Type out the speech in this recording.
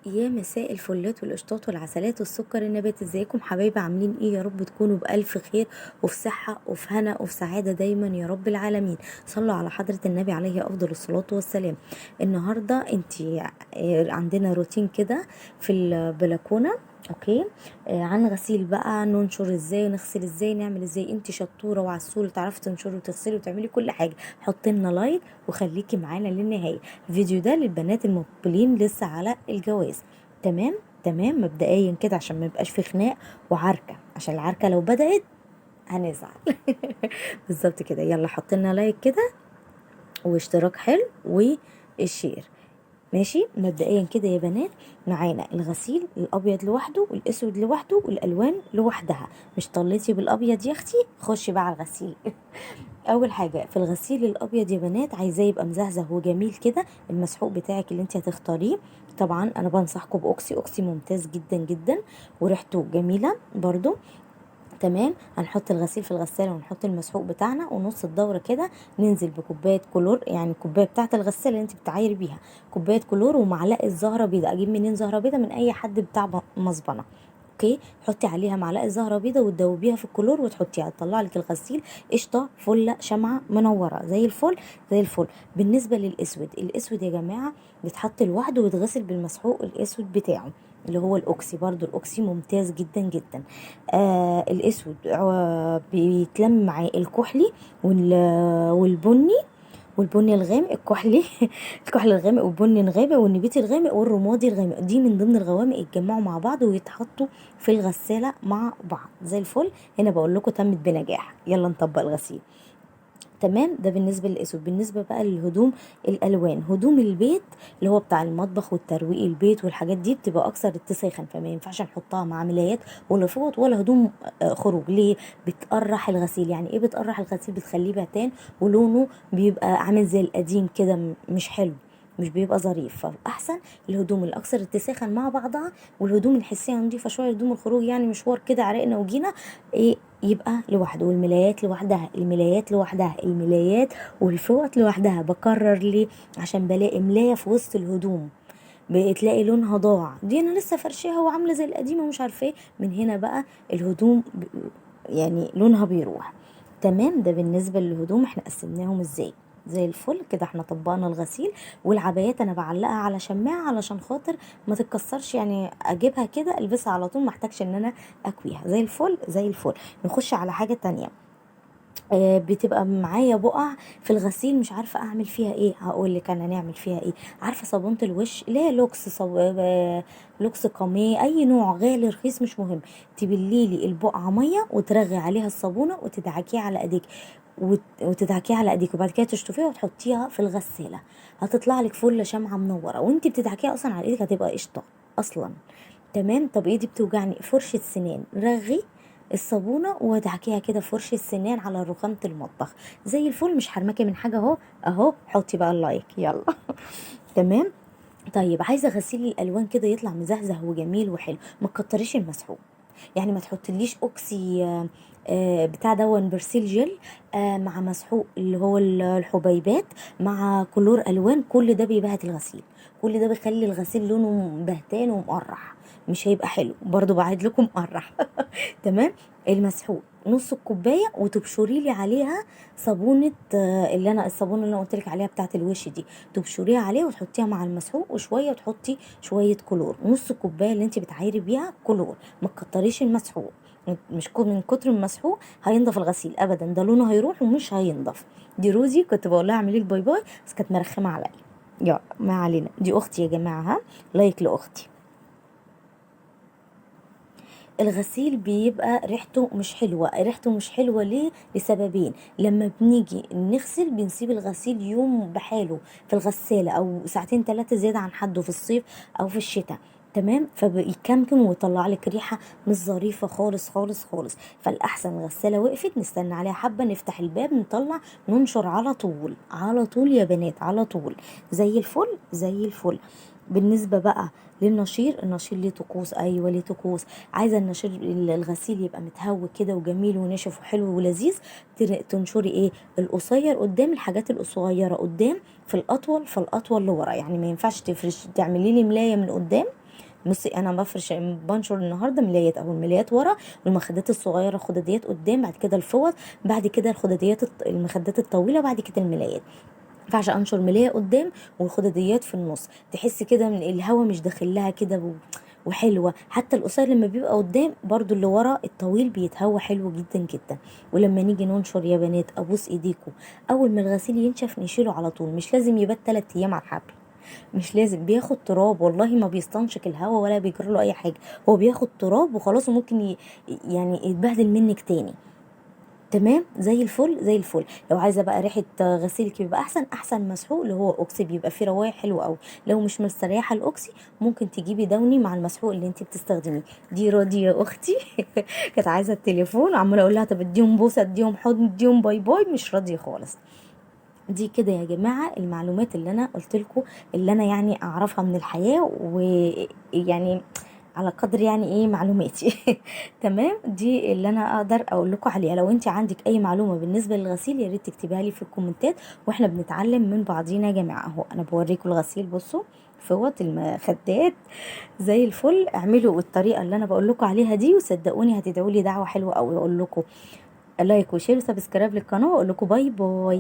يا مساء الفلات والقشطات والعسلات والسكر النباتي، ازيكم حبايبي؟ عاملين ايه؟ يا رب تكونوا بألف خير وفي صحة وفي هنا وفي سعادة دايما يا رب العالمين. صلوا على حضرة النبي عليه أفضل الصلاة والسلام. النهاردة انتي عندنا روتين كده في البلكونة. اوكي. عن غسيل بقى، ننشر ازاي، نغسل ازاي، نعمل ازاي. انتي شطورة وعسولة، تعرفي تنشري وتغسلي وتعملي كل حاجة. حطي لنا لايك وخليكي معانا للنهاية. الفيديو ده للبنات المقبلين لسه على الجواز. تمام. تمام مبدئيا كده عشان ما يبقاش في خناق وعركة، عشان العركة لو بدأت هنزعل. بالظبط كده. يلا حط لنا لايك كده واشتراك حلو والشير. ماشي. مبدئيا كده يا بنات، معانا الغسيل الابيض لوحده والاسود لوحده والالوان لوحدها. مش طليتي بالابيض يا اختي؟ خشي بقى على الغسيل. اول حاجه في الغسيل الابيض يا بنات، عايزاه يبقى مزهزه وجميل كده. المسحوق بتاعك اللي انت هتختاريه، طبعا انا بنصحكم باوكسي. اوكسي ممتاز جدا جدا وريحته جميله برضو. تمام. هنحط الغسيل في الغساله ونحط المسحوق بتاعنا ونص الدوره كده. ننزل بكوبايه كلور، يعني الكوبايه بتاعه الغساله اللي انت بتعايري بيها، كوبايه كلور ومعلقه زهره بيضاء. اجيب منين زهره بيضاء؟ من اي حد بتاع مصبنه. اوكي. تحطي عليها معلقه زهره بيضه وتدوبيها في الكلور وتحطيها، تطلع لك الغسيل قشطه فله شمعه منوره زي الفل. زي الفل. بالنسبه للاسود، الاسود يا جماعه بيتحط لوحده ويتغسل بالمسحوق الاسود بتاعه اللي هو الاوكسي. برضو الاوكسي ممتاز جدا جدا. الاسود بيتلم معاه الكحلي والبني. والبني الغامق الكحلي. الكحل الغامق والبني الغامق والنبيتي الغامق والرمادي الغامق، دي من ضمن الغوامق يتجمعوا مع بعض ويتحطوا في الغسالة مع بعض زي الفل. هنا بقول لكم تمت بنجاح. يلا نطبق الغسيل. تمام. ده بالنسبه للاسود. بالنسبه بقى للهدوم، الالوان، هدوم البيت اللي هو بتاع المطبخ والترويق البيت والحاجات دي بتبقى اكثر اتساخا، فما ينفعش نحطها مع ملايات ولا فوط ولا هدوم خروج. ليه؟ بتقرح الغسيل. يعني ايه بتقرح الغسيل؟ بتخليه بهتان ولونه بيبقى عامل زي القديم كده، مش حلو، مش بيبقى ظريف. فاحسن الهدوم الاكثر اتساخا مع بعضها، والهدوم الحسيه نضيفه شويه، هدوم الخروج يعني مشوار كده عرقنا وجينا ايه يبقى لوحده. والملايات لوحدها، الملايات لوحدها، الملايات والفوط لوحدها. بكرر ليه؟ عشان بلاقي ملايه في وسط الهدوم بتلاقي لونها ضاع، دي انا لسه فرشاها وعامله زي القديمه ومش عارفه ايه. من هنا بقى الهدوم يعني لونها بيروح. تمام. ده بالنسبه للهدوم. احنا قسمناهم ازاي؟ زي الفل كده. احنا طبقنا الغسيل. والعبايات انا بعلقها على شماعه علشان خاطر ما تتكسرش، يعني اجيبها كده البسها على طول، ما احتاجش ان انا اكويها. زي الفل زي الفل. نخش على حاجه تانية. بتبقى معايا بقع في الغسيل، مش عارفه اعمل فيها ايه. هقول لك انا نعمل فيها ايه. عارفه صابونه الوش اللي هي لوكس لوكس قاميه، اي نوع غالي رخيص مش مهم. تبليلي البقعه ميه وترغي عليها الصابونه وتدعكيها على ايديك، وتدعكيها على ايديك، وبعد كده تشطفيها وتحطيها في الغساله. هتطلع لك فله شمعه منوره، وانت بتدعكيها اصلا على ايدك هتبقى قشطه اصلا. تمام. طب ايدي بتوجعني، فرشه سنان، رغي الصابونه وادعكيها كده فرشه سنان على رخامه المطبخ زي الفل. مش حرماكي من حاجه اهو. اهو حطي بقى اللايك يلا. تمام. طيب عايزه غسيل الالوان كده يطلع مزهزه وجميل وحلو، ما تكتريش المسحوق. يعني ما تحطليش اوكسي بتاع دون برسيل جل مع مسحوق اللي هو الحبيبات مع كلور الوان. كل ده بيبهت الغسيل، كل ده بيخلي الغسيل لونه بهتان ومقرح، مش هيبقى حلو. برضو بعد لكم مقرح. تمام. المسحوق نص الكوبايه وتبشري لي عليها صابونه الصابونه اللي انا قلت لك عليها بتاعه الوش دي. تبشريها عليه وتحطيها مع المسحوق وشويه، وتحطي شويه كلور. نص الكوبايه اللي انت بتعايري بيها كلور. ما تكتريش المسحوق. مش من كتر المسحوق هينضف الغسيل ابدا، ده لونه هيروح ومش هينضف. دي روزي كنت بقول لها اعملي الباي باي بس كانت مرخمه عليا. يا ما علينا، دي اختي يا جماعه. ها، لايك لاختي. الغسيل بيبقى ريحته مش حلوة. ريحته مش حلوة ليه؟ لسببين. لما بنيجي نغسل بنسيب الغسيل يوم بحاله في الغسالة او ساعتين ثلاثة زيادة عن حده في الصيف او في الشتاء. تمام. فبيكمكم ويطلع لك ريحه مش ظريفه خالص خالص خالص. فالاحسن الغساله وقفت نستنى عليها حبه، نفتح الباب نطلع، ننشر على طول على طول يا بنات، على طول. زي الفل زي الفل. بالنسبه بقى للنشير، النشير ليه طقوس. ايوه ليه طقوس. عايزه النشير الغسيل يبقى متهوي كده وجميل وناشف وحلو ولذيذ. تنشري ايه؟ القصير قدام، الحاجات الصغيره قدام، في الاطول لورا. يعني ما ينفعش تفرش تعملي لي ملايه من قدام بصي انا بفرش بنشر النهارده ملايات، او الملايات ورا، والمخدات الصغيره خداديات قدام، بعد كده الفوط، بعد كده الخداديات المخدات الطويله، بعد كده الملايات. ينفعش انشر ملايه قدام والخداديات في النص، تحسي كده من الهوا مش داخل لها كده وحلوه. حتى القصير لما بيبقى قدام برضو اللي ورا الطويل بيتهوى حلو جدا جدا. ولما نيجي ننشر يا بنات، ابوس ايديكم، اول ما الغسيل ينشف نشيله على طول، مش لازم يبات 3 ايام على الحبل، مش لازم. بياخد تراب والله، ما بيستنشق الهوا ولا بيجرى له اي حاجه، هو بياخد تراب وخلاص، وممكن يعني يتبهدل منك تاني. تمام، زي الفل زي الفل. لو عايزه بقى ريحه غسيلك يبقى احسن مسحوق اللي هو اوكسي، بيبقى فيه روايح حلوه قوي. لو مش مستريحه الاوكسي ممكن تجيبي دوني مع المسحوق اللي انت بتستخدميه. دي راضيه يا اختي كانت عايزه التليفون، عماله اقول لها طب اديهم بوسه، اديهم حضن، اديهم باي باي، مش راضيه خالص. دي كده يا جماعه المعلومات اللي انا قلت لكم، اللي انا يعني اعرفها من الحياه، ويعني على قدر يعني ايه معلوماتي تمام. دي اللي انا اقدر اقول لكم عليها. لو انت عندك اي معلومه بالنسبه للغسيل يا ريت تكتبيها لي في الكومنتات، واحنا بنتعلم من بعضينا يا جماعه. اهو انا بوريكم الغسيل، بصوا فوط المخدات زي الفل. اعملوا الطريقه اللي انا بقول لكم عليها دي، وصدقوني هتدعوا لي دعوه حلوه قوي. اقول لكم لايك وشير وسبسكرايب للقناه، واقول لكم باي باي.